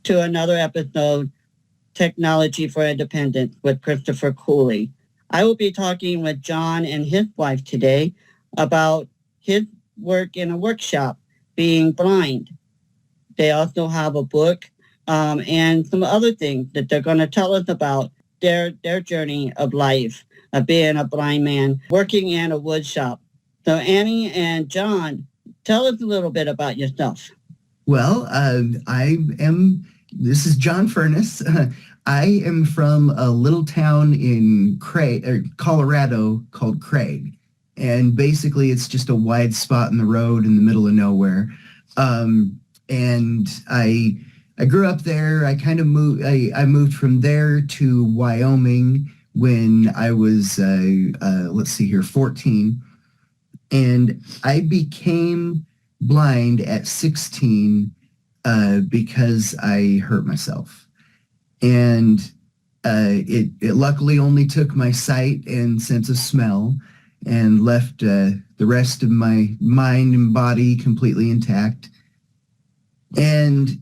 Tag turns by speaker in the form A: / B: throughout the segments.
A: to another episode, Technology for Independence with Christopher Cooley. I will be talking with John and his wife today about his work in a workshop, being blind. They also have a book and some other things that they're going to tell us about their journey of life, of being a blind man, working in a wood shop. So Annie and John, tell us a little bit about yourself.
B: Well, this is John Furniss. I am from a little town in Colorado called Craig. And basically it's just a wide spot in the road in the middle of nowhere. And I grew up there. I kind of moved. I moved from there to Wyoming when I was 14, and I became blind at 16 because I hurt myself, and it luckily only took my sight and sense of smell, and left the rest of my mind and body completely intact. And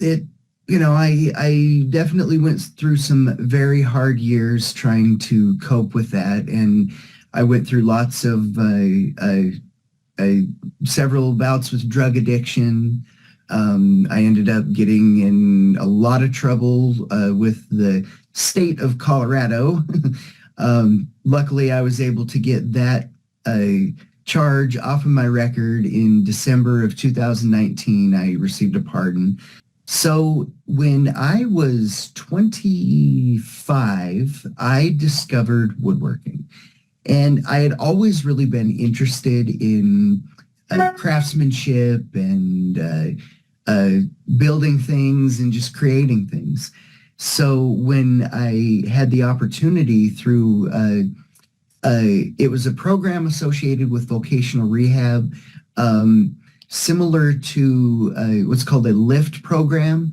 B: I definitely went through some very hard years trying to cope with that. And I went through lots of several bouts with drug addiction. I ended up getting in a lot of trouble with the state of Colorado. Luckily, I was able to get that charge off of my record in December of 2019. I received a pardon. So when I was 25, I discovered woodworking. And I had always really been interested in craftsmanship and building things and just creating things. So when I had the opportunity through it was a program associated with vocational rehab, similar to what's called a LIFT program.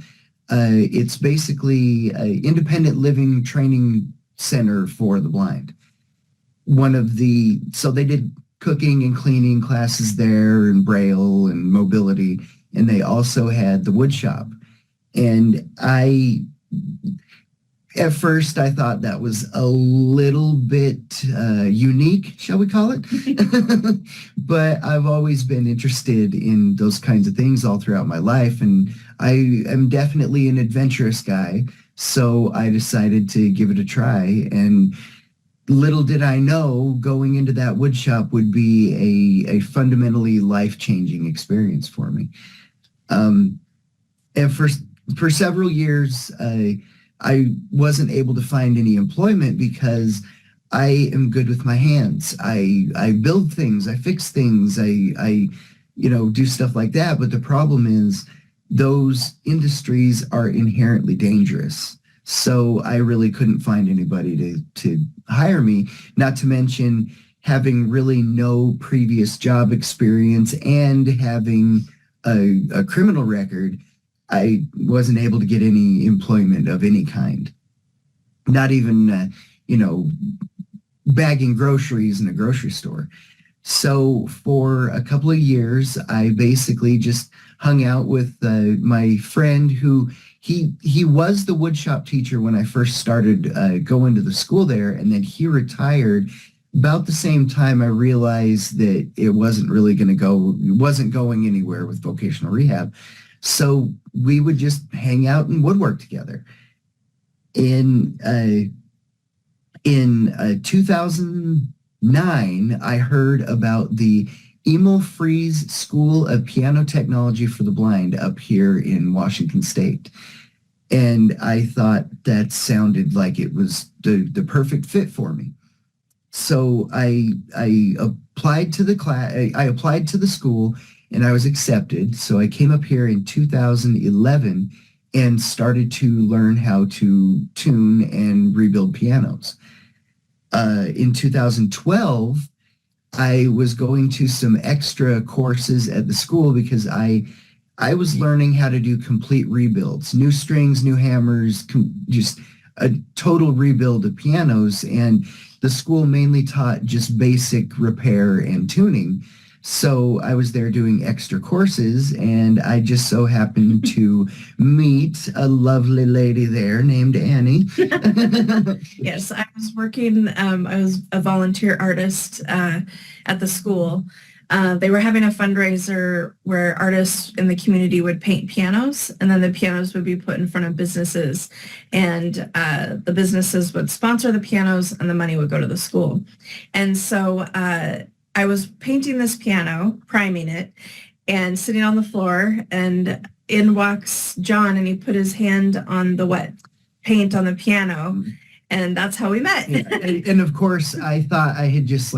B: It's basically an independent living training center for the blind. So they did cooking and cleaning classes there, and Braille and mobility, and they also had the wood shop. And at first, I thought that was a little bit unique, shall we call it? But I've always been interested in those kinds of things all throughout my life, and I am definitely an adventurous guy, so I decided to give it a try. And little did I know going into that wood shop would be a fundamentally life-changing experience for me. And for several years, I wasn't able to find any employment because I am good with my hands. I build things, I fix things, I do stuff like that. But the problem is those industries are inherently dangerous. So I really couldn't find anybody to hire me, not to mention having really no previous job experience and having a criminal record. I wasn't able to get any employment of any kind, not even, bagging groceries in a grocery store. So for a couple of years, I basically just hung out with my friend who he was the woodshop teacher when I first started going to the school there, and then he retired. About the same time, I realized that it wasn't going anywhere with vocational rehab. So we would just hang out and woodwork together. In 2009, I heard about the Emil Fries School of Piano Technology for the Blind up here in Washington State. And I thought that sounded like it was the perfect fit for me. So I applied to the class. I applied to the school, and I was accepted. So I came up here in 2011 and started to learn how to tune and rebuild pianos. In 2012, I was going to some extra courses at the school because I was learning how to do complete rebuilds, new strings, new hammers, just a total rebuild of pianos. And the school mainly taught just basic repair and tuning. So I was there doing extra courses, and I just so happened to meet a lovely lady there named Annie.
C: Yes, I was working, I was a volunteer artist at the school. They were having a fundraiser where artists in the community would paint pianos, and then the pianos would be put in front of businesses, and the businesses would sponsor the pianos, and the money would go to the school. And so I was painting this piano, priming it, and sitting on the floor, and in walks John, and he put his hand on the wet paint on the piano, and that's how we met.
B: Yeah. And of course, I thought I had just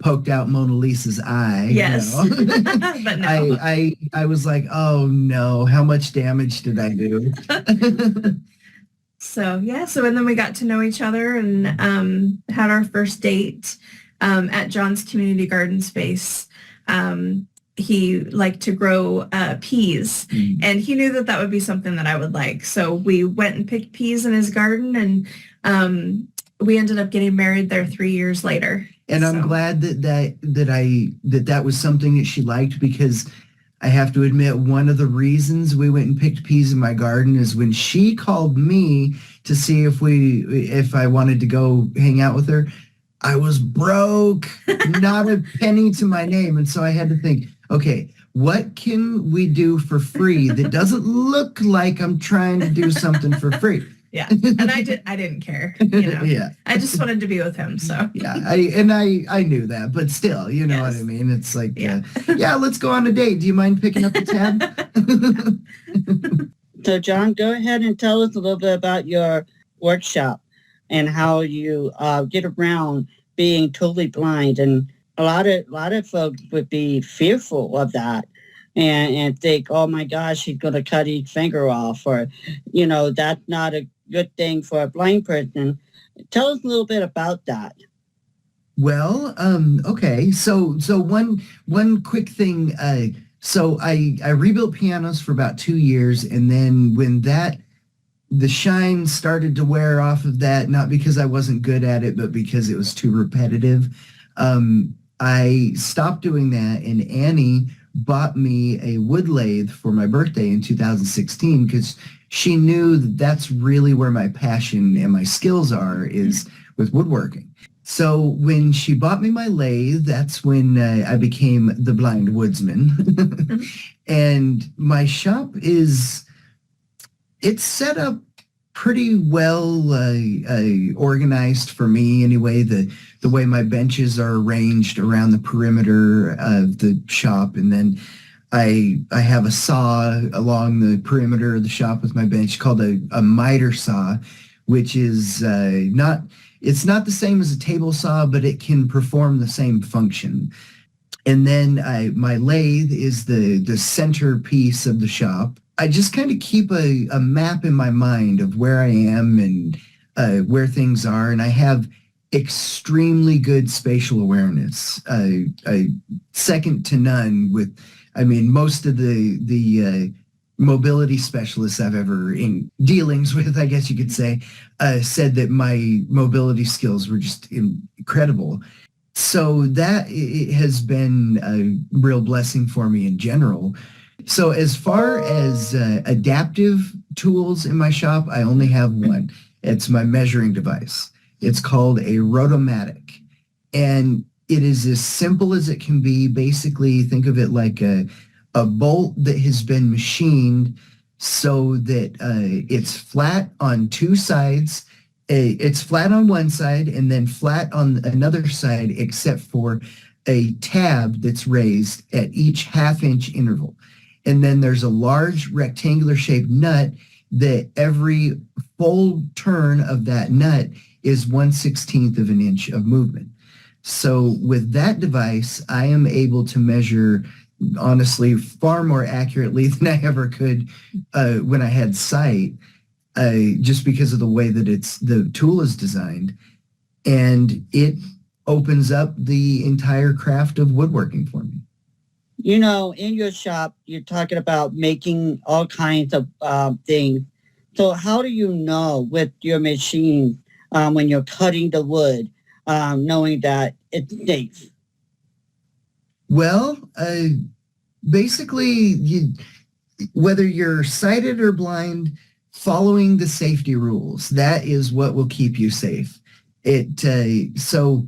B: poked out Mona Lisa's eye.
C: Yes. But no.
B: I was like, oh no, how much damage did I do?
C: So and then we got to know each other and had our first date at John's community garden space. He liked to grow peas, and he knew that would be something that I would like. So we went and picked peas in his garden, and we ended up getting married there 3 years later.
B: And I'm glad that was something that she liked, because I have to admit, one of the reasons we went and picked peas in my garden is when she called me to see if I wanted to go hang out with her. I was broke, not a penny to my name. And so I had to think, okay, what can we do for free that doesn't look like I'm trying to do something for free?
C: Yeah. And I didn't care,
B: Yeah.
C: I just wanted to be with him. So
B: yeah, I knew that, but still, you know what I mean? It's like, yeah, let's go on a date. Do you mind picking up the tab?
A: So John, go ahead and tell us a little bit about your workshop and how you get around being totally blind. And a lot of folks would be fearful of that and think, oh my gosh, he's going to cut each finger off, or, that's not a good thing for a blind person. Tell us a little bit about that.
B: Well, okay. So one quick thing. So I rebuilt pianos for about 2 years, and then when the shine started to wear off of that, not because I wasn't good at it, but because it was too repetitive, I stopped doing that, and Annie bought me a wood lathe for my birthday in 2016, because she knew that that's really where my passion and my skills are, is with woodworking. So when she bought me my lathe, that's when I became the Blind Woodsman. And my shop it's set up pretty well organized for me anyway. The way my benches are arranged around the perimeter of the shop, and then I have a saw along the perimeter of the shop with my bench called a miter saw, which is it's not the same as a table saw, but it can perform the same function. And then my lathe is the centerpiece of the shop. I just kind of keep a map in my mind of where I am and where things are, and I have extremely good spatial awareness, second to none. Most of the mobility specialists I've ever in dealings with, I guess you could say, said that my mobility skills were just incredible. So that has been a real blessing for me in general. So as far as adaptive tools in my shop, I only have one. It's my measuring device. It's called a rotomatic, and it is as simple as it can be. Basically, think of it like a bolt that has been machined so that it's flat on two sides. It's flat on one side and then flat on another side, except for a tab that's raised at each half-inch interval. And then there's a large rectangular shaped nut that every full turn of that nut is 1/16 of an inch of movement. So with that device, I am able to measure, honestly, far more accurately than I ever could when I had sight, just because of the way that the tool is designed. And it opens up the entire craft of woodworking for me.
A: In your shop, you're talking about making all kinds of things. So how do you know with your machine when you're cutting the wood, knowing that it's safe?
B: Well, basically, whether you're sighted or blind, following the safety rules, that is what will keep you safe. So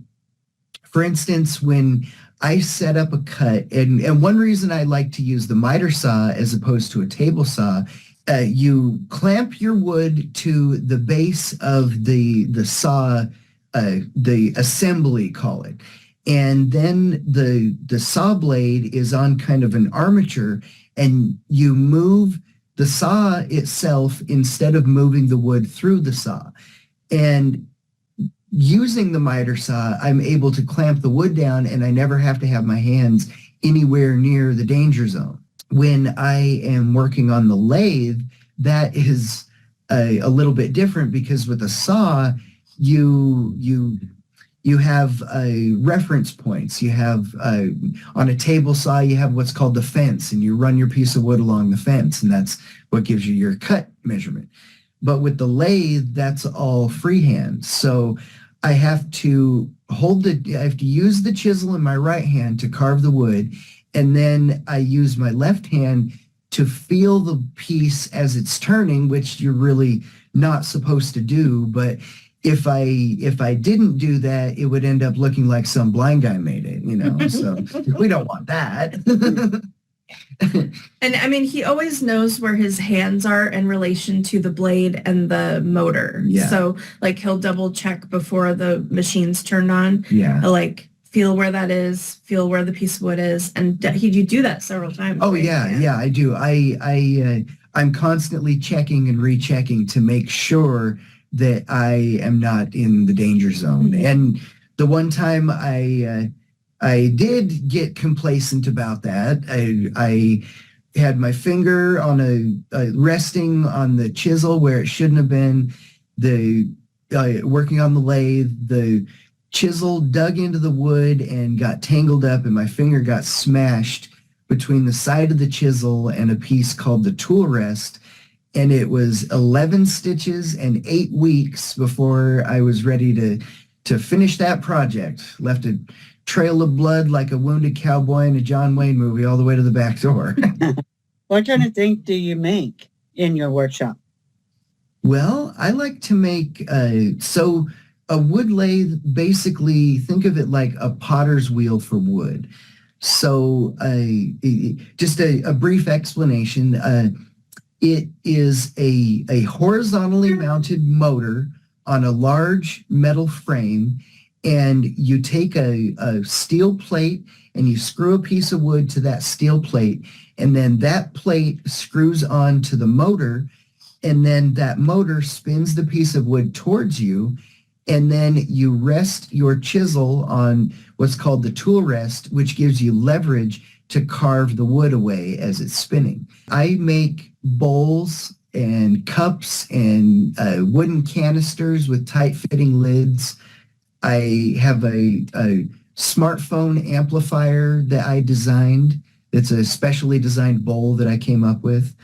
B: for instance, when I set up a cut, and one reason I like to use the miter saw as opposed to a table saw, you clamp your wood to the base of the saw, the assembly, call it. And then the saw blade is on kind of an armature, and you move the saw itself instead of moving the wood through the saw. And using the miter saw, I'm able to clamp the wood down, and I never have to have my hands anywhere near the danger zone. When I am working on the lathe, that is a little bit different, because with a saw, you have reference points. You have on a table saw, you have what's called the fence, and you run your piece of wood along the fence, and that's what gives you your cut measurement. But with the lathe, that's all freehand. So I have to use the chisel in my right hand to carve the wood, and then I use my left hand to feel the piece as it's turning, which you're really not supposed to do. But if I didn't do that, it would end up looking like some blind guy made it, so we don't want that.
C: And I mean, he always knows where his hands are in relation to the blade and the motor.
B: Yeah.
C: So like he'll double check before the machine's turned on.
B: Yeah.
C: He'll like feel where that is, feel where the piece of wood is. And you do that several times.
B: Oh,
C: right?
B: yeah, I do. I'm constantly checking and rechecking to make sure that I am not in the danger zone.
C: Mm-hmm.
B: And the one time I did get complacent about that. I had my finger on a resting on the chisel where it shouldn't have been. Working on the lathe, the chisel dug into the wood and got tangled up, and my finger got smashed between the side of the chisel and a piece called the tool rest. And it was 11 stitches and 8 weeks before I was ready to finish that project. Left a trail of blood like a wounded cowboy in a John Wayne movie all the way to the back door.
A: What kind of things do you make in your workshop?
B: Well, I like to make, so a wood lathe, basically think of it like a potter's wheel for wood. So just a brief explanation. It is a horizontally mounted motor on a large metal frame, and you take a steel plate and you screw a piece of wood to that steel plate, and then that plate screws on to the motor, and then that motor spins the piece of wood towards you, and then you rest your chisel on what's called the tool rest, which gives you leverage to carve the wood away as it's spinning. I make bowls and cups and wooden canisters with tight-fitting lids. I have a smartphone amplifier that I designed. It's a specially designed bowl that I came up with.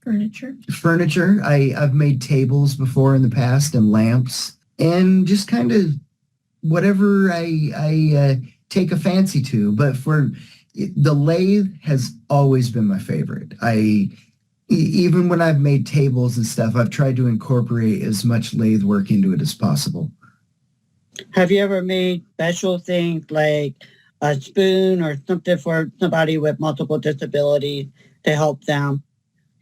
B: Furniture. I've made tables before in the past, and lamps, and just kind of whatever I take a fancy to. But for the lathe has always been my favorite. Even when I've made tables and stuff, I've tried to incorporate as much lathe work into it as possible.
A: Have you ever made special things like a spoon or something for somebody with multiple disabilities to help them?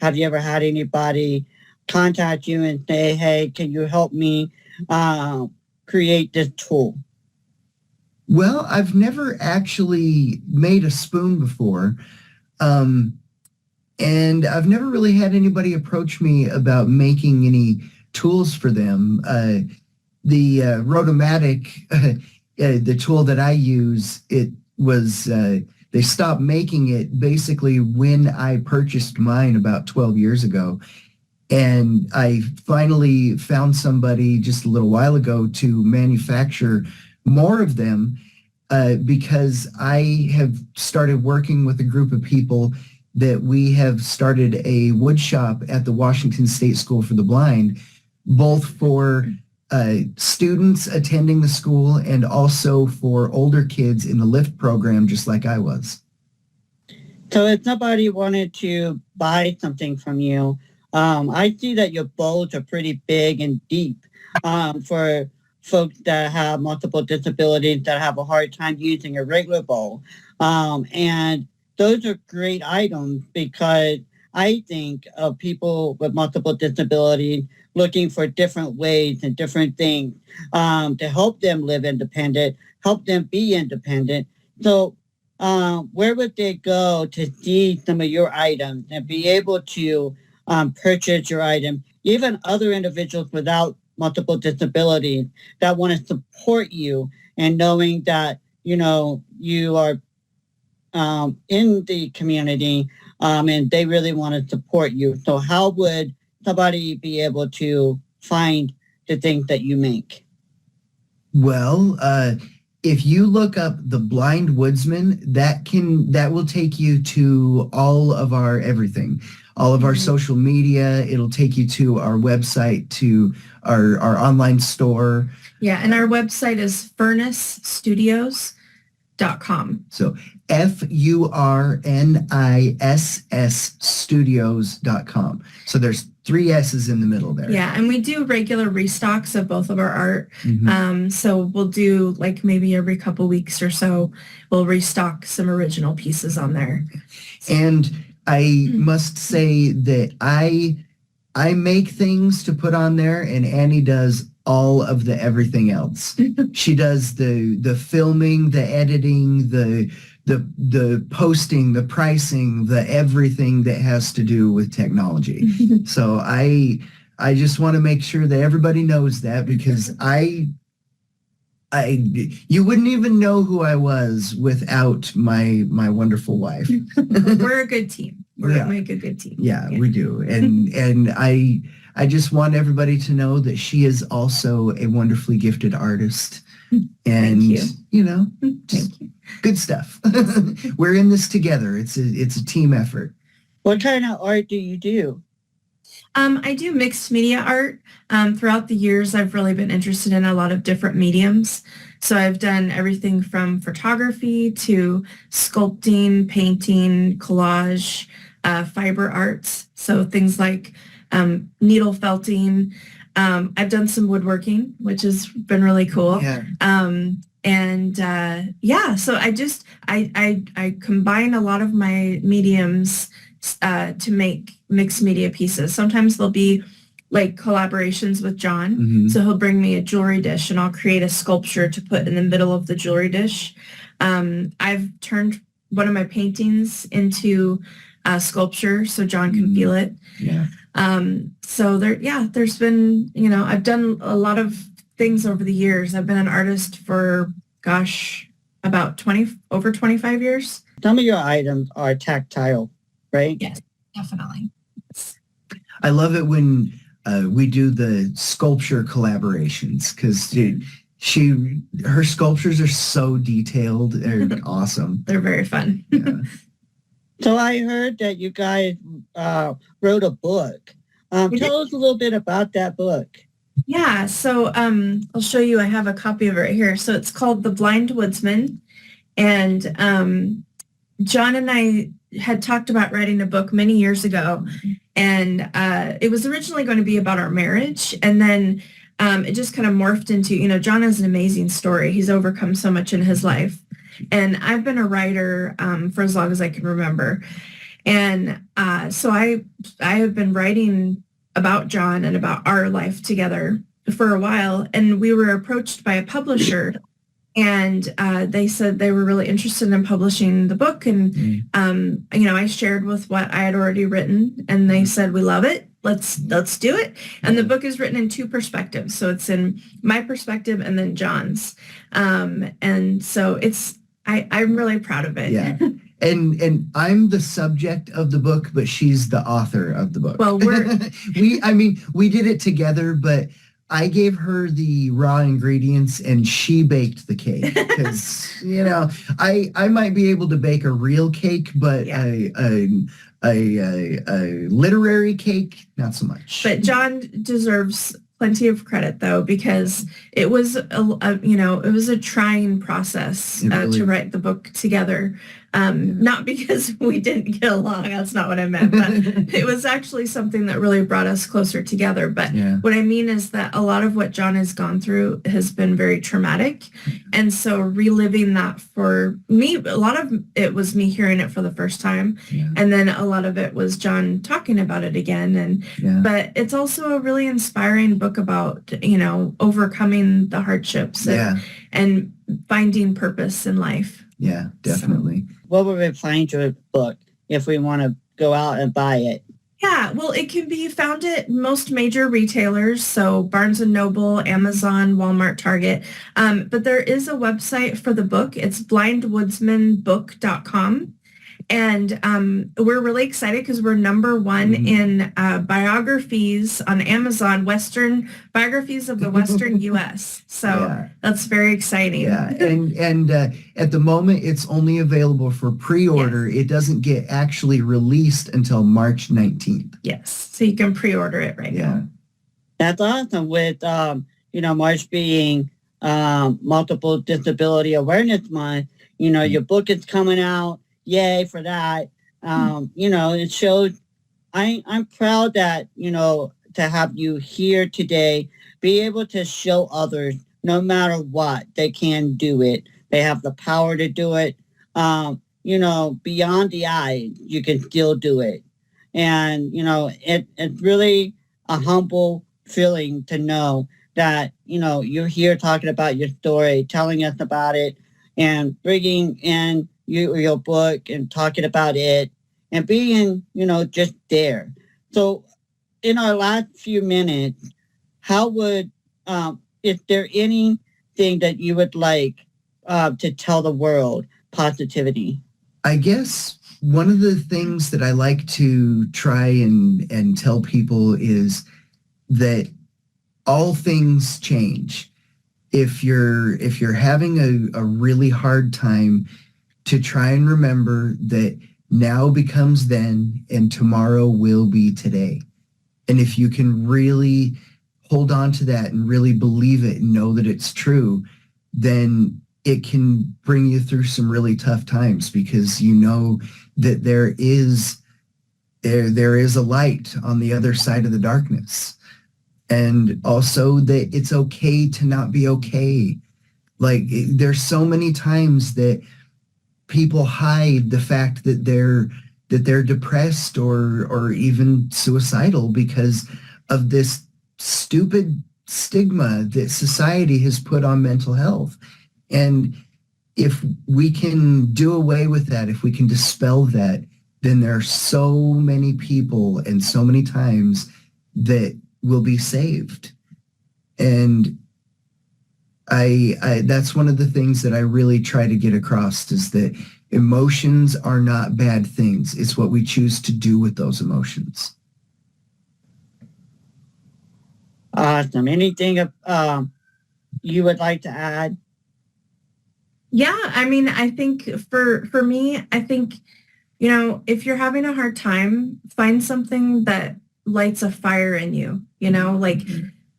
A: Have you ever had anybody contact you and say, hey, can you help me create this tool?
B: Well, I've never actually made a spoon before. And I've never really had anybody approach me about making any tools for them. The Rotomatic, the tool that I use, it was, they stopped making it basically when I purchased mine about 12 years ago. And I finally found somebody just a little while ago to manufacture more of them because I have started working with a group of people that we have started a wood shop at the Washington State School for the Blind, both for students attending the school and also for older kids in the lift program, just like I was.
A: So if somebody wanted to buy something from you, I see that your bowls are pretty big and deep for folks that have multiple disabilities that have a hard time using a regular bowl. And those are great items because I think of people with multiple disabilities looking for different ways and different things to help them live independent, help them be independent. So where would they go to see some of your items and be able to purchase your item? Even other individuals without multiple disabilities that want to support you and knowing that, you are in the community and they really want to support you. So how would somebody be able to find the things that you make?
B: Well, if you look up the Blind Woodsman, that will take you to all of our everything, all of our social media. It'll take you to our website, to our online store.
C: Yeah, and our website is furnissstudios.com.
B: So FURNISS studios.com. So there's 3 S's in the middle there.
C: Yeah, and we do regular restocks of both of our art.
B: Mm-hmm.
C: So we'll do like maybe every couple weeks or so, we'll restock some original pieces on there.
B: And I must say that I make things to put on there, and Annie does all of the everything else. She does the filming, the editing, the posting, the pricing, the everything that has to do with technology. So I just want to make sure that everybody knows that, because you wouldn't even know who I was without my wonderful wife.
C: We're a good team. We make a good team.
B: Yeah, we do. And I just want everybody to know that she is also a wonderfully gifted artist. And
C: Thank you.
B: Just
C: Thank you.
B: Good stuff. We're in this together. It's a team effort.
A: What kind of art do you do?
C: I do mixed media art. Throughout the years, I've really been interested in a lot of different mediums. So I've done everything from photography to sculpting, painting, collage, fiber arts. So things like needle felting. I've done some woodworking, which has been really cool.
B: Yeah.
C: So I combine a lot of my mediums to make mixed media pieces. Sometimes there'll be like collaborations with John.
B: Mm-hmm.
C: So he'll bring me a jewelry dish and I'll create a sculpture to put in the middle of the jewelry dish. I've turned one of my paintings into a sculpture so John can feel it.
B: Yeah.
C: There's been, I've done a lot of things over the years. I've been an artist for, about over 25 years.
A: Some of your items are tactile, right?
C: Yes, definitely.
B: I love it when we do the sculpture collaborations, because her sculptures are so detailed. They're awesome.
C: They're very fun.
B: Yeah.
A: So I heard that you guys wrote a book. Tell us a little bit about that book.
C: Yeah, so I'll show you. I have a copy of it right here. So it's called The Blind Woodsman. And John and I had talked about writing a book many years ago. And it was originally going to be about our marriage. And then it just kind of morphed into, John has an amazing story. He's overcome so much in his life. And I've been a writer for as long as I can remember. And so I have been writing about John and about our life together for a while. And we were approached by a publisher, and they said they were really interested in publishing the book. And, I shared with what I had already written, and they said, we love it. Let's do it. And the book is written in 2 perspectives. So it's in my perspective and then John's. And so I'm really proud of it.
B: Yeah. And I'm the subject of the book, but she's the author of the book.
C: Well,
B: we did it together, but I gave her the raw ingredients and she baked the cake, because, I might be able to bake a real cake, but a literary cake, not so much.
C: But John deserves plenty of credit though, because it was it was a trying process to write the book together. Not because we didn't get along. That's not what I meant. But it was actually something that really brought us closer together. But what I mean is that a lot of what John has gone through has been very traumatic. And so reliving that for me, a lot of it was me hearing it for the first time. Yeah. And then a lot of it was John talking about it again. And but it's also a really inspiring book about, overcoming the hardships and finding purpose in life.
B: Yeah, definitely.
A: So, what would we find your book if we want to go out and buy it?
C: Yeah, well, it can be found at most major retailers, so Barnes & Noble, Amazon, Walmart, Target. But there is a website for the book. It's blindwoodsmanbook.com. And we're really excited because we're number one in biographies on Amazon, Western biographies of the Western U.S. So that's very exciting.
B: Yeah, and at the moment, it's only available for pre-order. Yes. It doesn't get actually released until March 19th.
C: Yes, so you can pre-order it right now.
A: That's awesome. With March being Multiple Disability Awareness Month, your book is coming out. Yay for that. It shows I'm proud that, to have you here today, be able to show others no matter what, they can do it. They have the power to do it. Beyond the eye, you can still do it. And, it's really a humble feeling to know that, you're here talking about your story, telling us about it, and bringing in your book and talking about it and being, just there. So in our last few minutes, how would, is there anything that you would like to tell the world, positivity?
B: I guess one of the things that I like to try and tell people is that all things change. If you're having a really hard time, to try and remember that now becomes then and tomorrow will be today. And if you can really hold on to that and really believe it and know that it's true, then it can bring you through some really tough times because you know that there is a light on the other side of the darkness. And also that it's okay to not be okay. Like there's so many times that people hide the fact that they're depressed or even suicidal because of this stupid stigma that society has put on mental health. And if we can do away with that, if we can dispel that, then there are so many people and so many times that will be saved. And I that's one of the things that I really try to get across is that emotions are not bad things. It's what we choose to do with those emotions.
A: Awesome. Anything you would like to add?
C: Yeah, I mean, I think for me, I think, if you're having a hard time, find something that lights a fire in you, like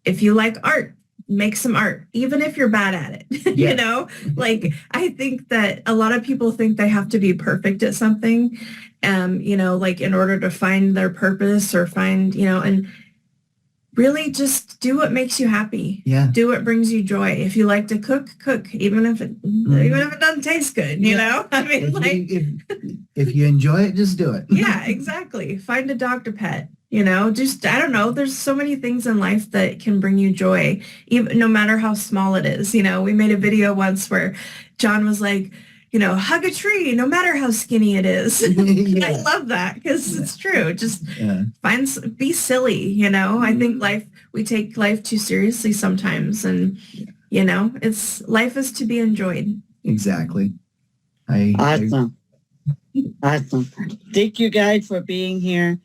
C: if you like art, make some art, even if you're bad at it, like I think that a lot of people think they have to be perfect at something, like in order to find their purpose or find, and really just do what makes you happy.
B: Yeah.
C: Do what brings you joy. If you like to cook, even if it doesn't taste good, I mean,
B: if you enjoy it, just do it.
C: Yeah, exactly. Find a dog to pet. Just, I don't know. There's so many things in life that can bring you joy, even no matter how small it is. We made a video once where John was like, hug a tree, no matter how skinny it is. Yeah. I love that because it's true. Just be silly. I think we take life too seriously sometimes. And, life is to be enjoyed.
B: Exactly.
A: Awesome. Thank you guys for being here,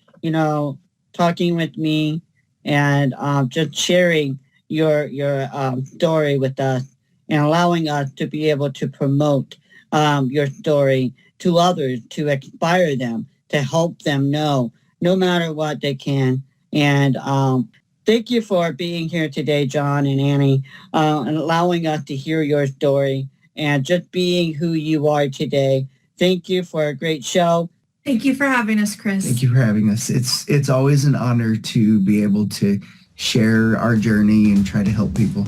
A: talking with me and just sharing your story with us and allowing us to be able to promote your story to others, to inspire them, to help them know no matter what they can. And Thank you for being here today, John and Annie, and allowing us to hear your story and just being who you are today. Thank you for a great show.
C: Thank you for having us, Chris.
B: Thank you for having us. It's always an honor to be able to share our journey and try to help people.